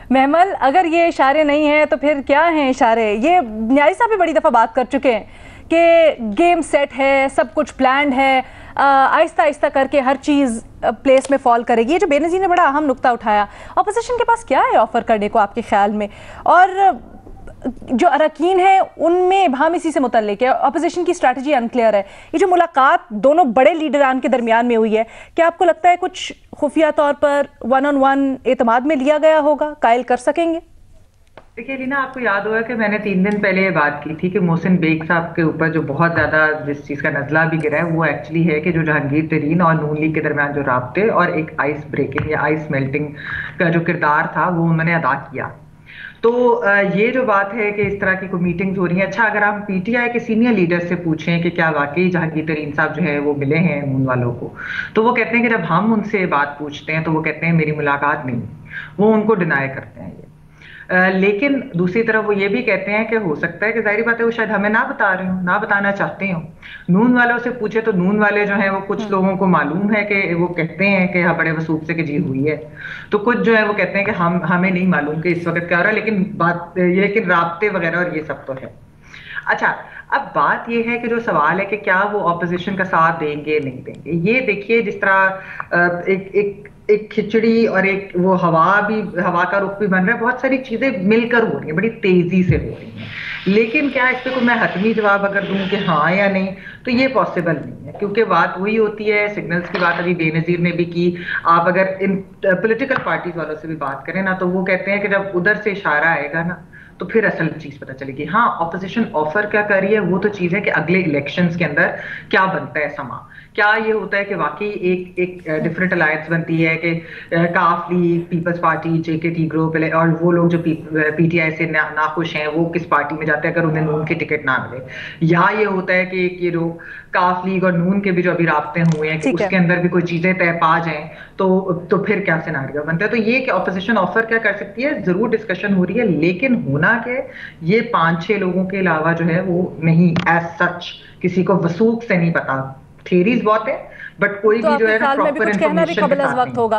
महमल, अगर ये इशारे नहीं हैं तो फिर क्या हैं इशारे? ये न्यारी साहब भी बड़ी दफ़ा बात कर चुके हैं कि गेम सेट है, सब कुछ प्लान्ड है, आहिस्ता आहिस्ता करके हर चीज़ प्लेस में फॉल करेगी। ये जो बेनज़ीर ने बड़ा अहम नुक्ता उठाया, अपोजिशन के पास क्या है ऑफ़र करने को आपके ख्याल में? और जो अरकान है उनमें हम इसी से मुतल्लिक है, अपोजिशन की स्ट्रैटेजी अनक्लियर है। ये जो मुलाकात दोनों बड़े लीडरान के दरमियान में हुई है, क्या आपको लगता है कुछ खुफिया तौर पर वन ऑन वन एतमाद में लिया गया होगा? कायल कर सकेंगे? देखिए लीना, आपको याद होगा कि मैंने 3 दिन पहले ये बात की थी कि मोहसिन बेग साहब के ऊपर जो बहुत ज्यादा जिस चीज का नजला भी गिरा है वो एक्चुअली है कि जो जहांगीर तरीन और नून लीग के दरमियान जो राब्ते और एक आइस ब्रेकिंग या आइस मेल्टिंग का जो किरदार था वो उन्होंने अदा किया। तो ये जो बात है कि इस तरह की कोई मीटिंग्स हो रही हैं, अच्छा अगर हम पीटीआई के सीनियर लीडर से पूछें कि क्या वाकई जहांगीर तरीन साहब जो है वो मिले हैं नून वालों को, तो वो कहते हैं कि जब हम उनसे बात पूछते हैं तो वो कहते हैं मेरी मुलाकात नहीं, वो उनको डिनाई करते हैं ये। लेकिन दूसरी तरफ वो ये भी कहते हैं कि हो सकता है कि जाहिर बात है वो शायद हमें ना बता रहे हो, ना बताना चाहते हो। नून वालों से पूछे तो नून वाले जो हैं वो कुछ लोगों को मालूम है कि वो कहते हैं कि हाँ बड़े वसूख से कि जी हुई है, तो कुछ जो है वो कहते हैं कि हमें नहीं मालूम कि इस वक्त क्या हो रहा है, लेकिन बात ये कि राब्ते वगैरह और ये सब तो है। अच्छा, अब बात ये है कि जो सवाल है कि क्या वो ऑपोजिशन का साथ देंगे नहीं देंगे, ये देखिए जिस तरह एक एक एक खिचड़ी और एक वो हवा का रुख भी बन रहा है, बहुत सारी चीजें मिलकर हो रही हैं, बड़ी तेजी से हो रही हैं। लेकिन क्या इस पे कोई मैं हतमी जवाब अगर दूं कि हाँ या नहीं, तो ये पॉसिबल नहीं है, क्योंकि बात वही होती है, सिग्नल्स की बात अभी बेनजीर ने भी की। आप अगर इन पॉलिटिकल पार्टीज वालों से भी बात करें ना, तो वो कहते हैं कि जब उधर से इशारा आएगा ना तो फिर असल चीज पता चलेगी। हाँ, ऑपोजिशन ऑफर क्या कर रही है वो तो चीज है कि अगले इलेक्शंस के अंदर क्या बनता है समा, क्या ये होता है कि वाकई एक एक डिफरेंट अलायंस बनती है कि काफ लीग, पीपल्स पार्टी, जेकेटी ग्रुप और वो लोग जो पीटीआई से नाखुश हैं वो किस पार्टी में जाते हैं अगर उन्हें नून की टिकट ना मिले, या ये होता है कि ये जो काफ लीग और नून के भी जो अभी राब्ते हुए हैं कि उसके अंदर भी कोई चीजें तय पा जाएं, तो फिर क्या सिनारियो बनता है। तो ये कि ऑपोजिशन ऑफर क्या कर सकती है, जरूर डिस्कशन हो रही है, लेकिन होना क्या ये 5-6 लोगों के अलावा जो है वो नहीं, एज सच किसी को वसूख से नहीं पता। थियरीज बहुत है बट कोई तो भी जो आपके है ना ख्याल में भी प्रॉपर कुछ कहना भी इंफॉर्मेशन के कबिल अज़ साथ वक्त नहीं। होगा?